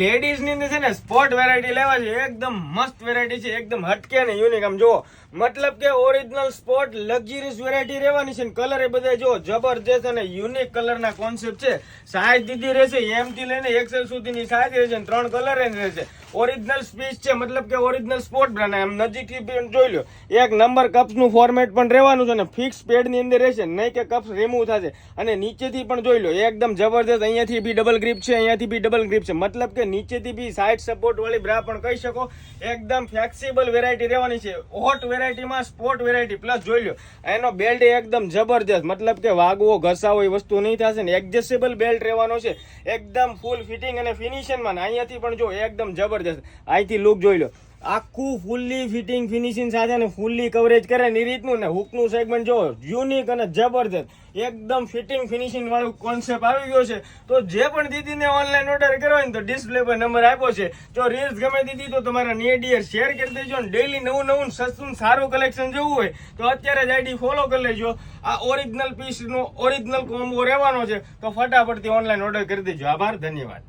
Ladies ની અંદર છે ને સ્પોર્ટ વેરાયટી લેવા છે, એકદમ મસ્ત વેરાયટી છે, એકદમ હટકે ને યુનિક. આમ જુઓ, મતલબ કે ઓરિજિનલ સ્પોર્ટ લક્ઝરીસ વેરાયટી રહેવાની છે. કલર એ બધા જો જબરજસ્ત અને યુનિક કલર ના કોન્સેપ્ટ છે. સાઈઝ દીધી રહેશે એમ થી લઈને એક્સેલ સુધીની સાઈઝ રહેશે, 3 કલર રહેશે. ઓરિજિનલ સ્પીચ છે, મતલબ કે ઓરિજિનલ સ્પોર્ટ બ્રાન્ડ. આમ નજીકથી પણ જોઈ લો, એક નંબર કપ્સ નું ફોર્મેટ પણ રહેવાનું છે અને ફિક્સ પેડ ની અંદર રહેશે, નહીં કે કપ્સ રિમૂવ થશે. અને નીચેથી પણ જોઈ લો, એકદમ જબરજસ્ત. અહીંયાથી બી ડબલ ગ્રીપ છે, અહીંયાથી બી ડબલ ગ્રીપ છે, મતલબ કે નીચેથી બી સાઇડ સપોર્ટ વાળી બ્રા પણ કહી શકો. એકદમ ફ્લેક્સિબલ વેરાયટી રહેવાની છે. હોટ વેરાયટીમાં સ્પોર્ટ વેરાયટી પ્લસ જોઈ લો, એનો બેલ્ટ એકદમ જબરજસ્ત, મતલબ કે વાગવો ઘસાવો એ વસ્તુ નહીં થશે ને. એડજસ્ટેબલ બેલ્ટ રહેવાનો છે, એકદમ ફૂલ ફિટિંગ અને ફિનિશિંગમાં. અહીંયાથી પણ જો એકદમ જબરજસ્ત. અહીંથી લુક જોઈ લો, આખું ફૂલ્લી ફિટિંગ ફિનિશિંગ સાથે અને ફૂલ્લી કવરેજ કરે એ રીતનું ને. હુકનું સેગમેન્ટ જો યુનિક અને જબરજસ્ત, એકદમ ફિટિંગ ફિનિશિંગ વાળું કોન્સેપ્ટ આવી ગયો છે. તો જે પણ દીદીને ઓનલાઈન ઓર્ડર કરો ને તો ડિસ્પ્લે પર નંબર આપ્યો છે. જો રીલ્સ ગમે દીદી તો તમારા નિયર ડિયર શેર કરી દેજો. અને ડેલી નવું સસ્તું સારું કલેક્શન જોવું હોય તો અત્યારે જ આઈડી ફોલો કરી લેજો. આ ઓરિજિનલ પીસનો ઓરિજિનલ કોમ્બો રહેવાનો છે, તો ફટાફટથી ઓનલાઈન ઓર્ડર કરી દેજો. આભાર, ધન્યવાદ.